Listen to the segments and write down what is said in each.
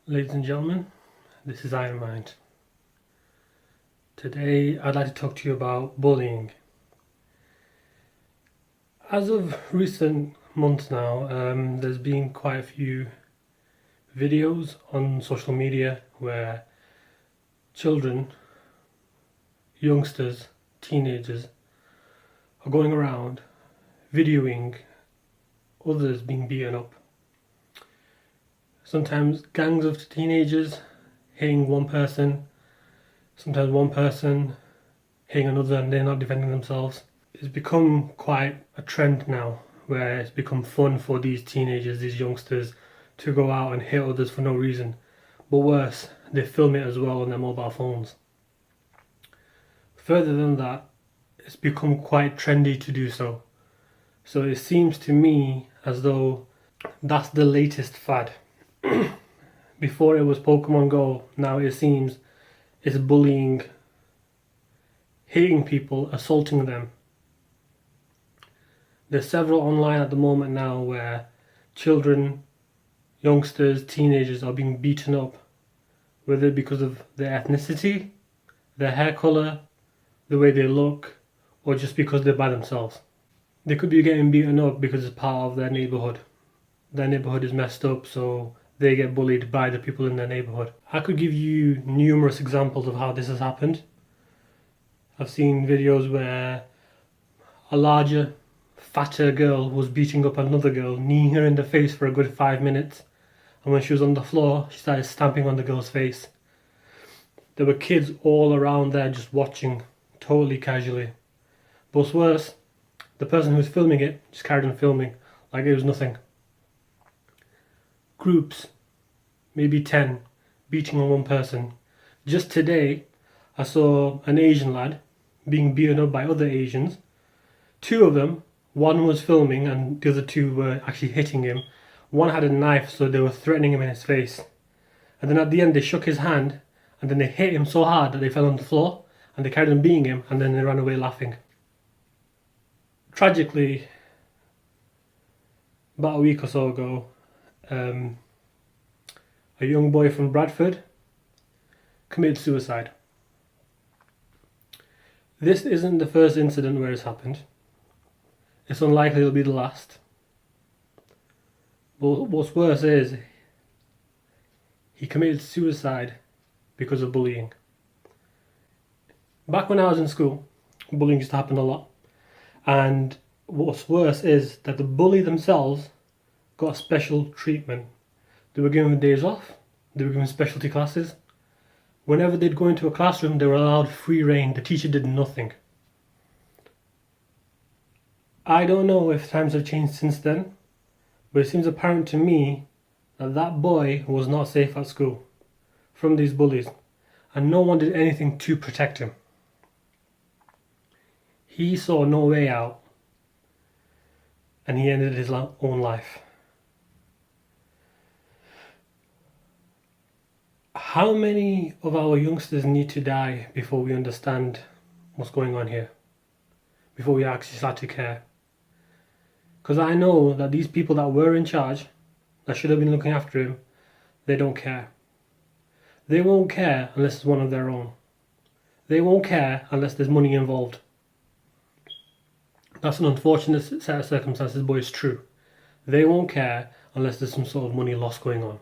Ladies and gentlemen, this is Iron Mind. Today I'd like to talk to you about bullying. As of recent months now, there's been quite a few videos on social media where children, youngsters, teenagers are going around videoing others being beaten up. Sometimes gangs of teenagers hitting one person, sometimes one person hitting another and they're not defending themselves. It's become quite a trend now where it's become fun for these teenagers, these youngsters, to go out and hit others for no reason. But worse, they film it as well on their mobile phones. Further than that, it's become quite trendy to do so. So it seems to me as though that's the latest fad. Before it was Pokemon Go, now it seems it's bullying, hitting people, assaulting them. There's several online at the moment now where children, youngsters, teenagers are being beaten up, whether because of their ethnicity, their hair colour, the way they look, or just because they're by themselves. They could be getting beaten up because it's part of their neighbourhood. Their neighbourhood is messed up, so they get bullied by the people in their neighbourhood. I could give you numerous examples of how this has happened. I've seen videos where a larger, fatter girl was beating up another girl, kneeing her in the face for a good 5 minutes, and when she was on the floor, she started stamping on the girl's face. There were kids all around there just watching, totally casually. But what's worse, the person who was filming it just carried on filming like it was nothing. Groups, maybe 10, beating on one person. Just today, I saw an Asian lad being beaten up by other Asians. Two of them, one was filming and the other two were actually hitting him. One had a knife, so they were threatening him in his face. And then at the end, they shook his hand and then they hit him so hard that they fell on the floor and they carried on beating him and then they ran away laughing. Tragically, about a week or so ago, a young boy from Bradford committed suicide. This isn't the first incident where it's happened. It's unlikely it'll be the last. But what's worse is he committed suicide because of bullying. Back when I was in school, bullying used to happen a lot. And what's worse is that the bully themselves got special treatment. They were given days off, they were given specialty classes. Whenever they'd go into a classroom, they were allowed free rein. The teacher did nothing. I don't know if times have changed since then, but it seems apparent to me that that boy was not safe at school from these bullies, and no one did anything to protect him. He saw no way out, and he ended his own life. How many of our youngsters need to die before we understand what's going on here? Before we actually start to care? Because I know that these people that were in charge, that should have been looking after him, they don't care. They won't care unless it's one of their own. They won't care unless there's money involved. That's an unfortunate set of circumstances, but it's true. They won't care unless there's some sort of money loss going on.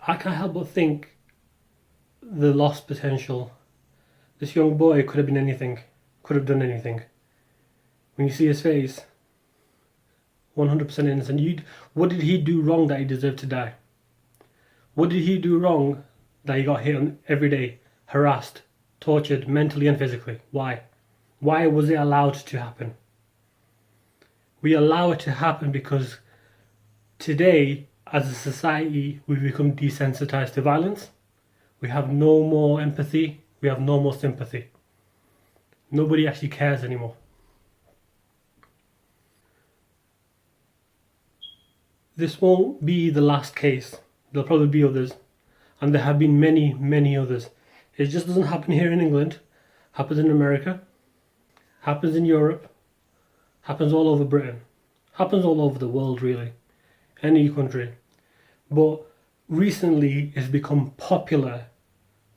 I can't help but think the lost potential. This young boy could have been anything, could have done anything. When you see his face, 100% innocent. What did he do wrong that he deserved to die? What did he do wrong that he got hit on every day, harassed, tortured mentally and physically? Why? Why was it allowed to happen? We allow it to happen because today, as a society, we've become desensitized to violence. We have no more empathy. We have no more sympathy. Nobody actually cares anymore. This won't be the last case. There'll probably be others. And there have been many, many others. It just doesn't happen here in England. Happens in America. Happens in Europe. Happens all over Britain. Happens all over the world, really. any country. But recently it's become popular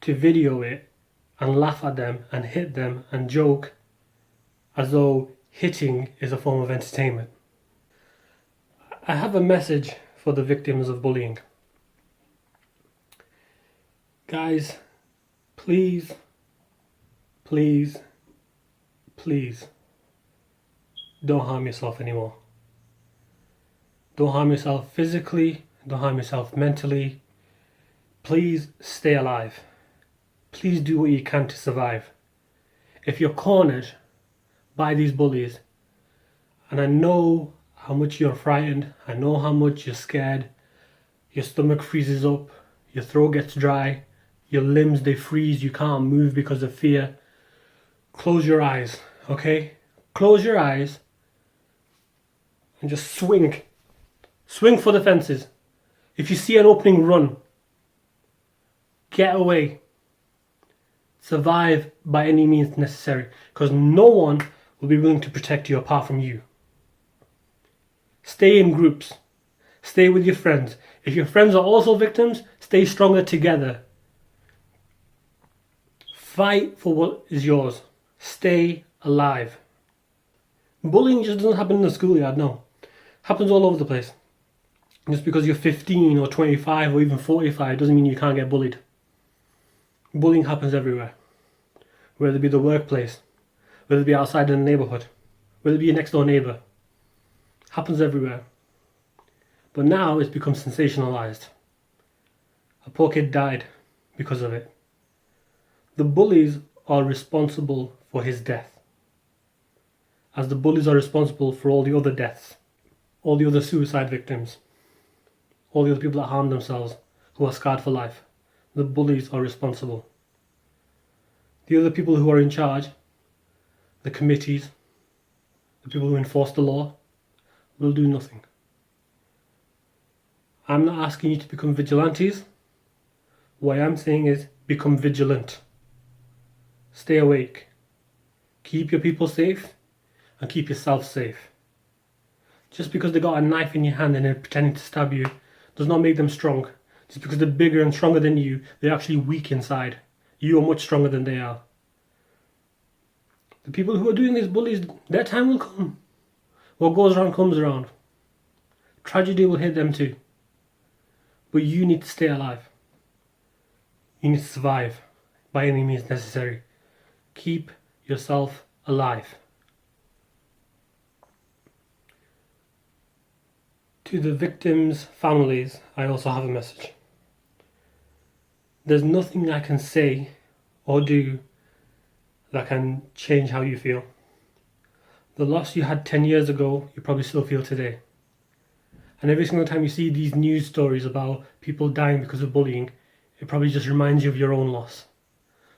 to video it and laugh at them and hit them and joke as though hitting is a form of entertainment. I have a message for the victims of bullying. Guys, please, please, please don't harm yourself anymore. Don't harm yourself physically, don't harm yourself mentally. Please stay alive. Please do what you can to survive. If you're cornered by these bullies, and I know how much you're frightened, I know how much you're scared, your stomach freezes up, your throat gets dry, your limbs they freeze, you can't move because of fear. Close your eyes, okay? Close your eyes and just swing. Swing for the fences. If you see an opening, run. Get away. Survive by any means necessary, because no one will be willing to protect you apart from you. Stay in groups. Stay with your friends. If your friends are also victims, stay stronger together. Fight for what is yours. Stay alive. Bullying just doesn't happen in the schoolyard, no. Happens all over the place. Just because you're 15 or 25 or even 45 doesn't mean you can't get bullied. Bullying happens everywhere. Whether it be the workplace, whether it be outside in the neighbourhood, whether it be your next door neighbour. Happens everywhere. But now it's become sensationalized. A poor kid died because of it. The bullies are responsible for his death, as the bullies are responsible for all the other deaths, all the other suicide victims, all the other people that harm themselves, who are scarred for life. The bullies are responsible. The other people who are in charge, the committees, the people who enforce the law, will do nothing. I'm not asking you to become vigilantes. What I am saying is become vigilant. Stay awake. Keep your people safe and keep yourself safe. Just because they got a knife in your hand and they're pretending to stab you does not make them strong. Just because they're bigger and stronger than you, they're actually weak inside. You are much stronger than they are. The people who are doing these bullies, their time will come. What goes around comes around. Tragedy will hit them too. But you need to stay alive. You need to survive by any means necessary. Keep yourself alive. To the victims' families, I also have a message. There's nothing I can say or do that can change how you feel. The loss you had 10 years ago, you probably still feel today. And every single time you see these news stories about people dying because of bullying, it probably just reminds you of your own loss.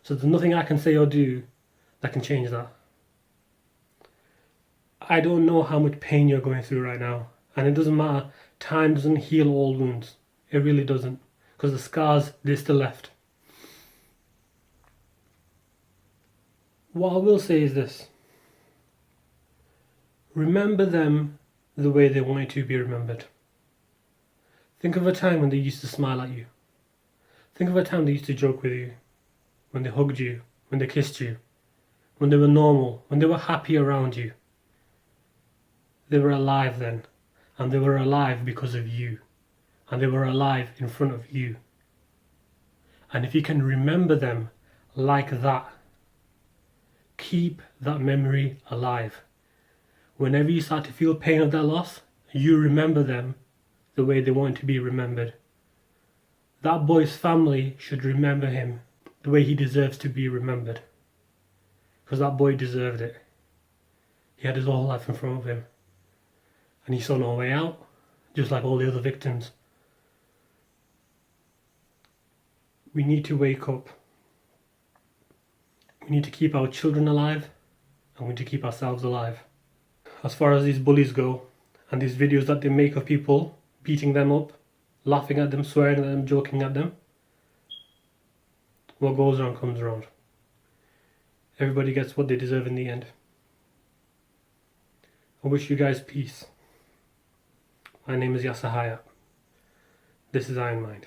So there's nothing I can say or do that can change that. I don't know how much pain you're going through right now. And it doesn't matter. Time doesn't heal all wounds. It really doesn't. Because the scars, they're still left. What I will say is this. Remember them the way they wanted to be remembered. Think of a time when they used to smile at you. Think of a time they used to joke with you. When they hugged you. When they kissed you. When they were normal. When they were happy around you. They were alive then. And they were alive because of you. And they were alive in front of you. And if you can remember them like that, keep that memory alive. Whenever you start to feel pain of their loss, you remember them the way they want to be remembered. That boy's family should remember him the way he deserves to be remembered. Because that boy deserved it. He had his whole life in front of him. And he saw no way out, just like all the other victims. We need to wake up. We need to keep our children alive, and we need to keep ourselves alive. As far as these bullies go, and these videos that they make of people beating them up, laughing at them, swearing at them, joking at them, what goes around comes around. Everybody gets what they deserve in the end. I wish you guys peace. My name is Yasahaya. This is Iron Mind.